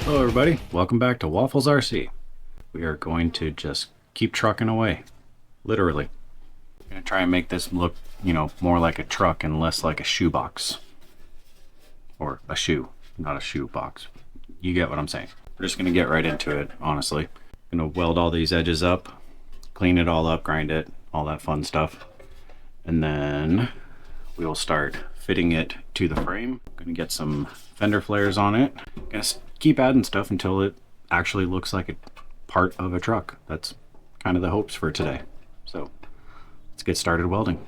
Hello everybody, welcome back to Waffles RC. We are going to just keep trucking away, literally. I'm going to try and make this look, more like a truck and less like a shoebox. Or a shoe, not a shoe box. You get what I'm saying. We're just going to get right into it, honestly. I'm going to weld all these edges up, clean it all up, grind it, all that fun stuff. And then we will start fitting it to the frame. I'm going to get some fender flares on it. Going to keep adding stuff until it actually looks like a part of a truck. That's kind of the hopes for today. So let's get started welding.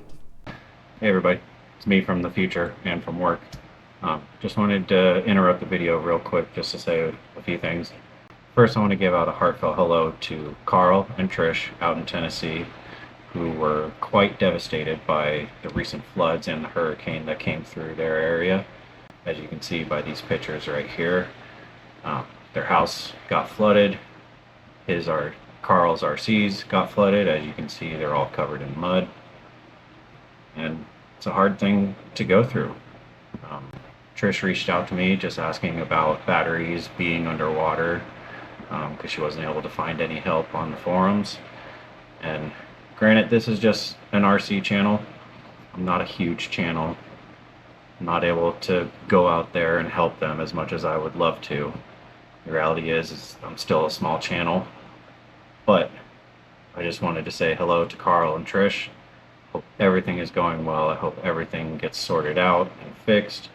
Hey everybody, it's me from the future and from work. Just wanted to interrupt the video real quick just to say a few things. First, I want to give out a heartfelt hello to Carl and Trish out in Tennessee, who were quite devastated by the recent floods and the hurricane that came through their area. As you can see by these pictures right here, their house got flooded. Carl's RCs got flooded. As you can see, they're all covered in mud. And it's a hard thing to go through. Trish reached out to me just asking about batteries being underwater because she wasn't able to find any help on the forums. And granted, this is just an RC channel. I'm not a huge channel. I'm not able to go out there and help them as much as I would love to. The reality is I'm still a small channel, but I just wanted to say hello to Carl and Trish. Hope everything is going well. I hope everything gets sorted out and fixed.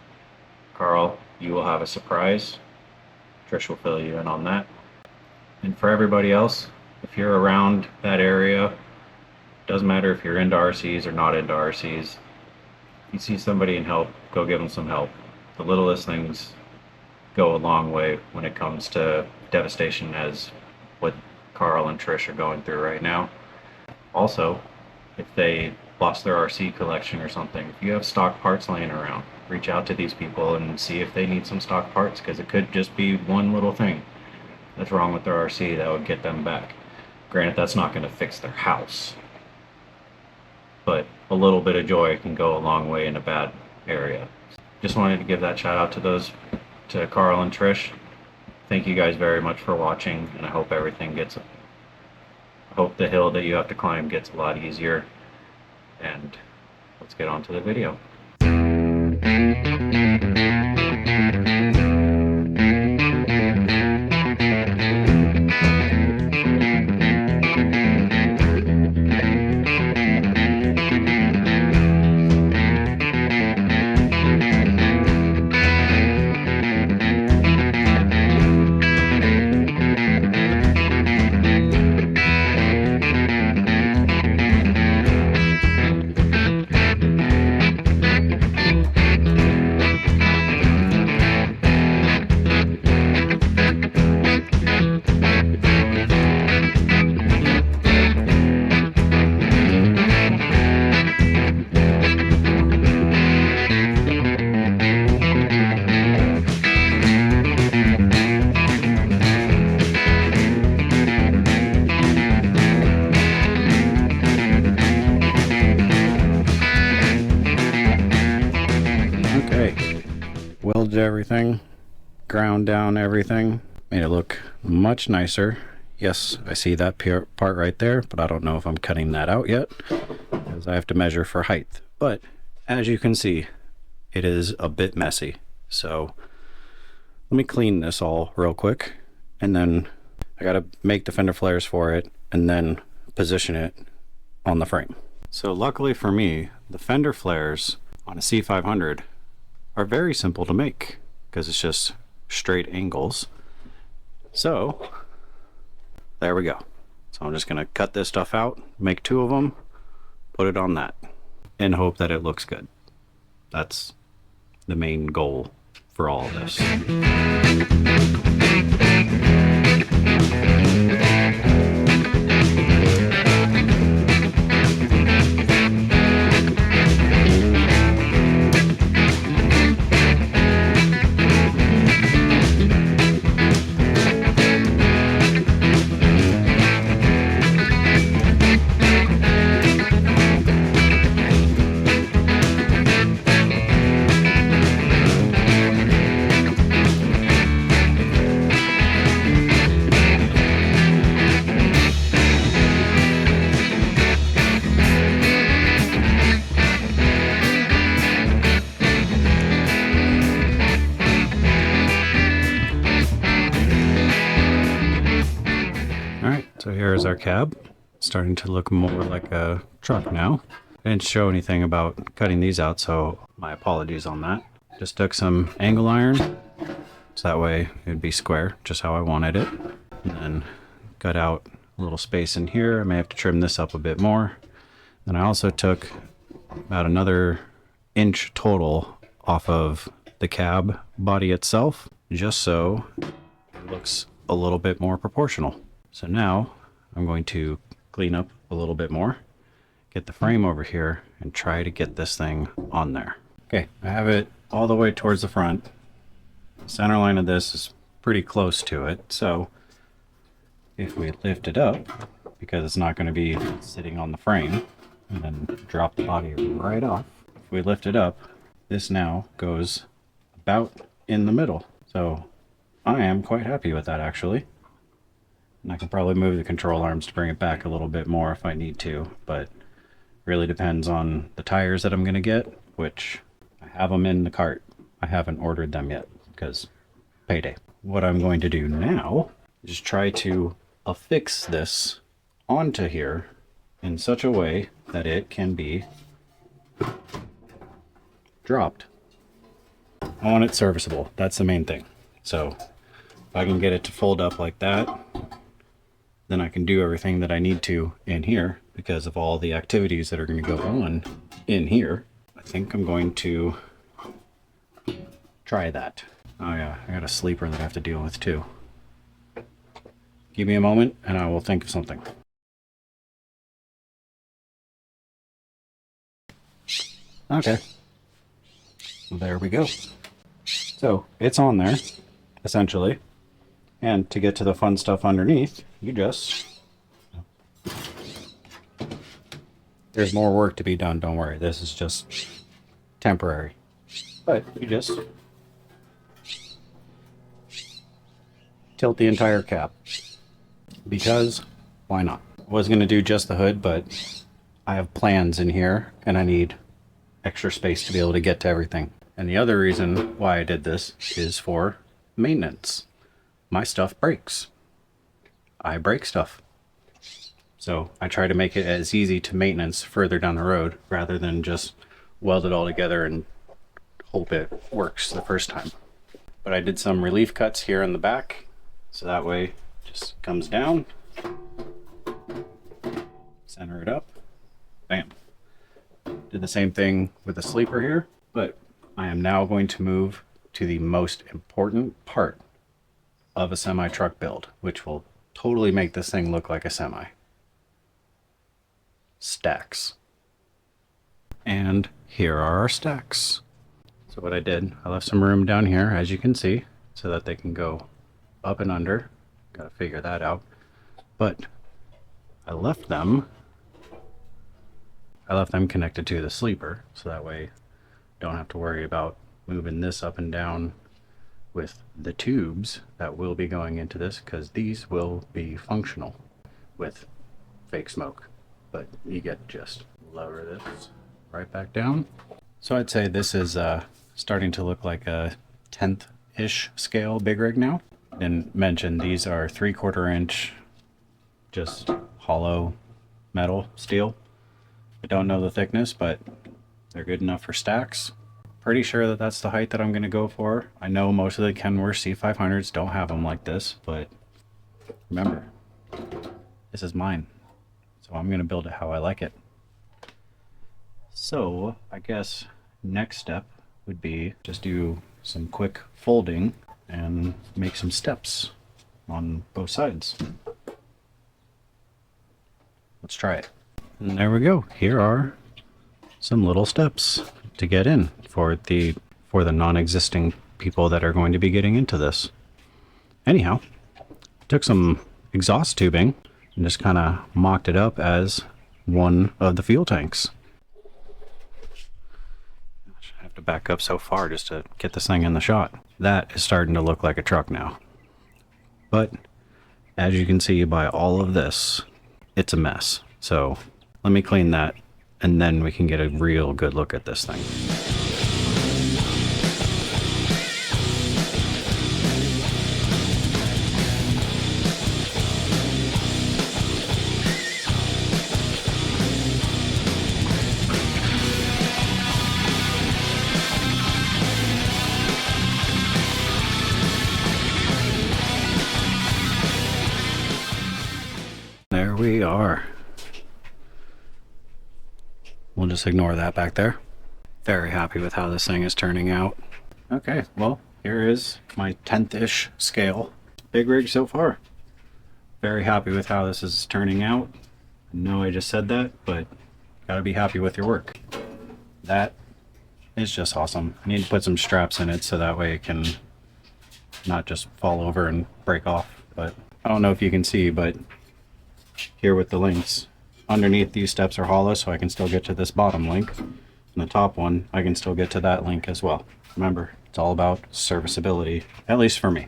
Carl, you will have a surprise. Trish will fill you in on that. And for everybody else, if you're around that area, doesn't matter if you're into RCs or not into RCs, if you see somebody in help, go give them some help. The littlest things go a long way when it comes to devastation as what Carl and Trish are going through right now. Also, if they lost their RC collection or something, if you have stock parts laying around, reach out to these people and see if they need some stock parts, because it could just be one little thing that's wrong with their RC that would get them back. Granted, that's not going to fix their house, but a little bit of joy can go a long way in a bad area. Just wanted to give that shout out to Carl and Trish. Thank you guys very much for watching, and I hope I hope the hill that you have to climb gets a lot easier. And let's get on to the video. Welded everything, ground down everything, made it look much nicer. Yes, I see that part right there, but I don't know if I'm cutting that out yet because I have to measure for height. But as you can see, it is a bit messy. So let me clean this all real quick, and then I gotta make the fender flares for it and then position it on the frame. So luckily for me, the fender flares on a C500 are very simple to make because it's just straight angles. So there we go. So I'm just gonna cut this stuff out, make two of them, put it on that, and hope that it looks good. That's the main goal for all of this. There's our cab. Starting to look more like a truck now. I didn't show anything about cutting these out, so my apologies on that. Just took some angle iron, so that way it'd be square, just how I wanted it. And then cut out a little space in here. I may have to trim this up a bit more. Then I also took about another inch total off of the cab body itself, just so it looks a little bit more proportional. So now I'm going to clean up a little bit more, get the frame over here, and try to get this thing on there. Okay, I have it all the way towards the front. The center line of this is pretty close to it, so if we lift it up, because it's not going to be sitting on the frame, and then drop the body right off. If we lift it up, this now goes about in the middle. So I am quite happy with that, actually. And I can probably move the control arms to bring it back a little bit more if I need to, but really depends on the tires that I'm going to get, which I have them in the cart. I haven't ordered them yet because payday. What I'm going to do now is try to affix this onto here in such a way that it can be dropped. I want it serviceable. That's the main thing. So if I can get it to fold up like that, then I can do everything that I need to in here because of all the activities that are going to go on in here. I think I'm going to try that. Oh yeah, I got a sleeper that I have to deal with too. Give me a moment and I will think of something. Okay. Well, there we go. So it's on there, essentially. And to get to the fun stuff underneath, you just... There's more work to be done, don't worry. This is just temporary. But you just tilt the entire cap. Because, why not? I was going to do just the hood, but I have plans in here, and I need extra space to be able to get to everything. And the other reason why I did this is for maintenance. My stuff breaks. I break stuff. So I try to make it as easy to maintenance further down the road rather than just weld it all together and hope it works the first time. But I did some relief cuts here in the back, so that way it just comes down, center it up, bam. Did the same thing with the sleeper here, but I am now going to move to the most important part of a semi-truck build, which will totally make this thing look like a semi. Stacks. And here are our stacks. So what I did, I left some room down here, as you can see, so that they can go up and under. Gotta figure that out. But I left them connected to the sleeper, so that way don't have to worry about moving this up and down with the tubes that will be going into this, because these will be functional with fake smoke. But you get the gist. Lower this right back down. So I'd say this is starting to look like a 10th-ish scale big rig now. And mention these are 3/4 inch, just hollow metal steel. I don't know the thickness, but they're good enough for stacks. Pretty sure that that's the height that I'm going to go for. I know most of the Kenworth C500s don't have them like this, but remember, this is mine. So I'm going to build it how I like it. So I guess next step would be just do some quick folding and make some steps on both sides. Let's try it. And there we go. Here are some little steps to get in for the non-existing people that are going to be getting into this. Anyhow, took some exhaust tubing and just kind of mocked it up as one of the fuel tanks. I have to back up so far just to get this thing in the shot. That is starting to look like a truck now. But as you can see by all of this, it's a mess. So let me clean that and then we can get a real good look at this thing. we are. We'll just ignore that back there. Very happy with how this thing is turning out. Okay, well, here is my 10th-ish scale. Big rig so far. Very happy with how this is turning out. I know I just said that, but gotta be happy with your work. That is just awesome. I need to put some straps in it so that way it can not just fall over and break off. But I don't know if you can see, but here with the links, underneath these steps are hollow, so I can still get to this bottom link. And the top one, I can still get to that link as well. Remember, it's all about serviceability, at least for me.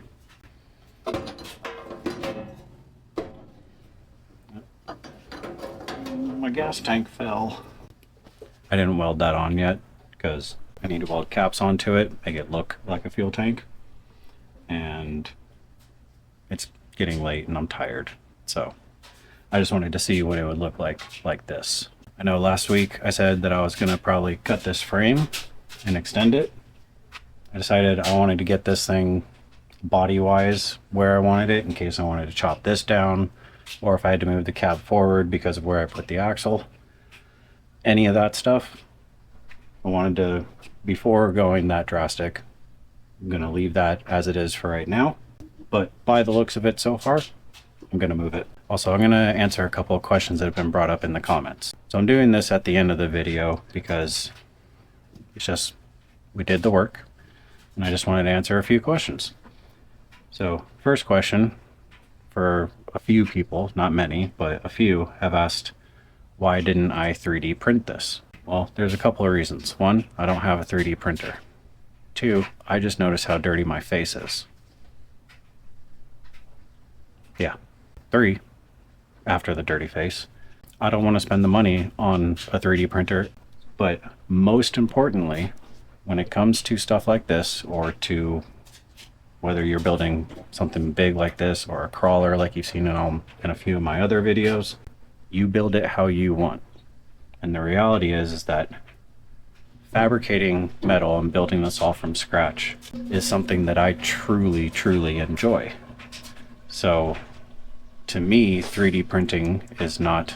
My gas tank fell. I didn't weld that on yet because I need to weld caps onto it, make it look like a fuel tank. And it's getting late and I'm tired. So I just wanted to see what it would look like this. I know last week I said that I was gonna probably cut this frame and extend it. I decided I wanted to get this thing body-wise where I wanted it in case I wanted to chop this down, or if I had to move the cab forward because of where I put the axle. Any of that stuff, I wanted to, before going that drastic, I'm gonna leave that as it is for right now. But by the looks of it so far, I'm gonna move it. Also, I'm gonna answer a couple of questions that have been brought up in the comments. So I'm doing this at the end of the video because it's just, we did the work and I just wanted to answer a few questions. So first question, for a few people, not many, but a few have asked, why didn't I 3D print this? Well, there's a couple of reasons. One, I don't have a 3D printer. Two, I just noticed how dirty my face is. Yeah. Three, after the dirty face, I don't want to spend the money on a 3D printer. But most importantly, when it comes to stuff like this, or to whether you're building something big like this or a crawler like you've seen in a few of my other videos, you build it how you want. And the reality is that fabricating metal and building this all from scratch is something that I truly, truly enjoy. So to me, 3D printing is not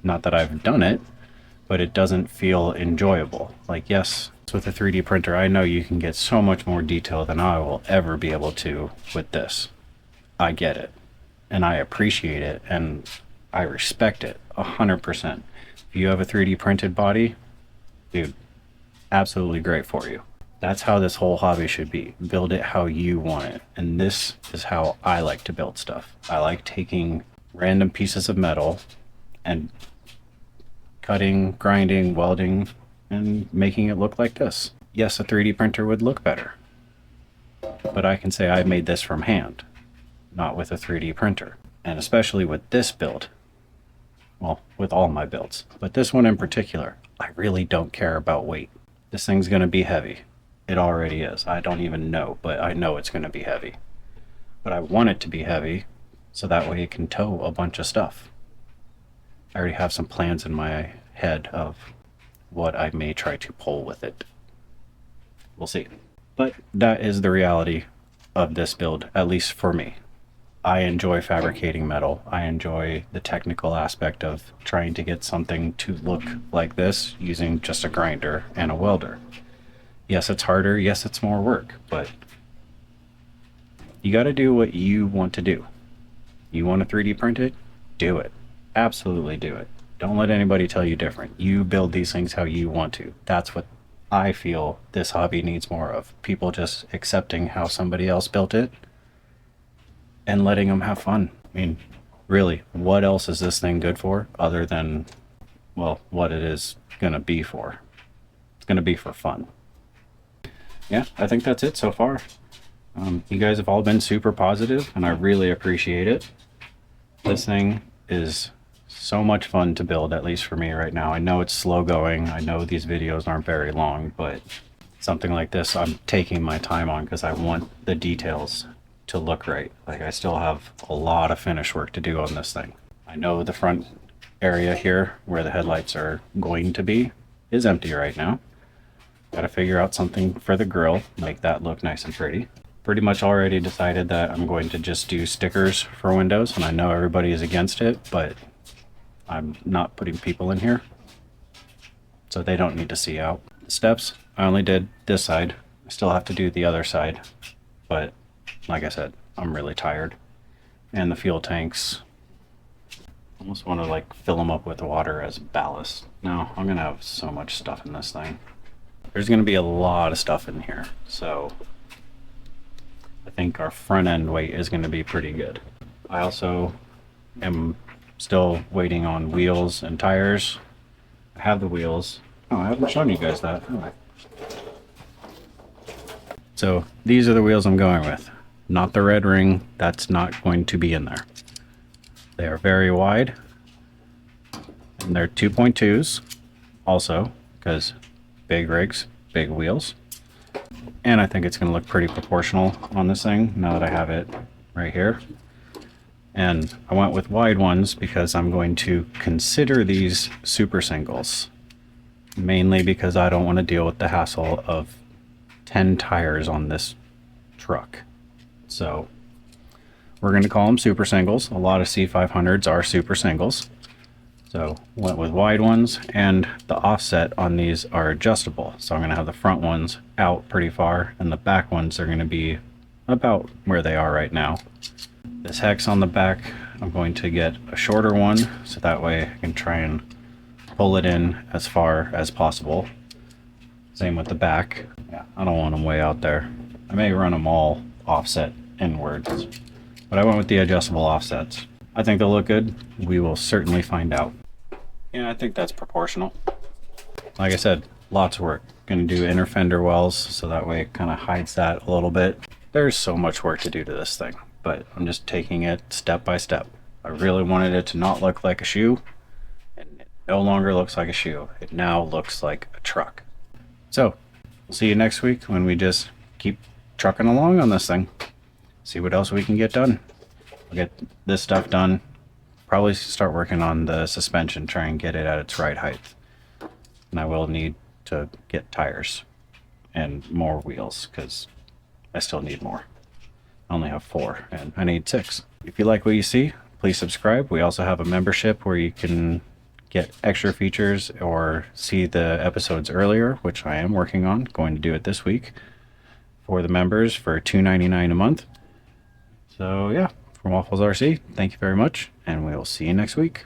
that I've done it, but it doesn't feel enjoyable. Like, yes, with a 3D printer, I know you can get so much more detail than I will ever be able to with this. I get it, and I appreciate it, and I respect it 100%. If you have a 3D printed body, dude, absolutely great for you. That's how this whole hobby should be. Build it how you want it. And this is how I like to build stuff. I like taking random pieces of metal and cutting, grinding, welding, and making it look like this. Yes, a 3D printer would look better, but I can say I made this from hand, not with a 3D printer. And especially with this build, well, with all my builds, but this one in particular, I really don't care about weight. This thing's gonna be heavy. It already is. I don't even know, but I know it's gonna be heavy. But I want it to be heavy so that way it can tow a bunch of stuff. I already have some plans in my head of what I may try to pull with it. We'll see. But that is the reality of this build, at least for me. I enjoy fabricating metal. I enjoy the technical aspect of trying to get something to look like this using just a grinder and a welder. Yes, it's harder. Yes, it's more work, but you got to do what you want to do. You want to 3D print it? Do it. Absolutely do it. Don't let anybody tell you different. You build these things how you want to. That's what I feel this hobby needs more of. People just accepting how somebody else built it and letting them have fun. I mean, really, what else is this thing good for other than, well, what it is going to be for? It's going to be for fun. Yeah, I think that's it so far. You guys have all been super positive, and I really appreciate it. This thing is so much fun to build, at least for me right now. I know it's slow going. I know these videos aren't very long, but something like this I'm taking my time on because I want the details to look right. Like, I still have a lot of finish work to do on this thing. I know the front area here where the headlights are going to be is empty right now. Got to figure out something for the grill, make that look nice and pretty. pretty much already decided that I'm going to just do stickers for windows, and I know everybody is against it, but I'm not putting people in here, so they don't need to see out. The steps, I only did this side. I still have to do the other side, but like I said, I'm really tired. And the fuel tanks, almost want to like fill them up with water as ballast. No, I'm gonna have so much stuff in this thing. There's gonna be a lot of stuff in here, so I think our front end weight is gonna be pretty good. I also am still waiting on wheels and tires. I have the wheels. Oh, I haven't shown you guys that. Oh. So these are the wheels I'm going with. Not the red ring, that's not going to be in there. They are very wide, and they're 2.2s also, because big rigs, big wheels. And I think it's going to look pretty proportional on this thing now that I have it right here. And I went with wide ones because I'm going to consider these super singles, mainly because I don't want to deal with the hassle of 10 tires on this truck. So we're going to call them super singles. A lot of C500s are super singles. So went with wide ones, and the offset on these are adjustable. So I'm going to have the front ones out pretty far, and the back ones are going to be about where they are right now. This hex on the back, I'm going to get a shorter one, so that way I can try and pull it in as far as possible. Same with the back. Yeah, I don't want them way out there. I may run them all offset inwards, but I went with the adjustable offsets. I think they'll look good. We will certainly find out. Yeah, I think that's proportional. Like I said, lots of work. Gonna do inner fender wells, so that way it kind of hides that a little bit. There's so much work to do to this thing, but I'm just taking it step by step. I really wanted it to not look like a shoe, and it no longer looks like a shoe. It now looks like a truck. So, we'll see you next week when we just keep trucking along on this thing. See what else we can get done. We'll get this stuff done. Probably start working on the suspension, try and get it at its right height. And I will need to get tires and more wheels because I still need more. I only have 4 and I need 6. If you like what you see, please subscribe. We also have a membership where you can get extra features or see the episodes earlier, which I am working on, going to do it this week for the members for $2.99 a month. So yeah, from Waffles RC, thank you very much, and we will see you next week.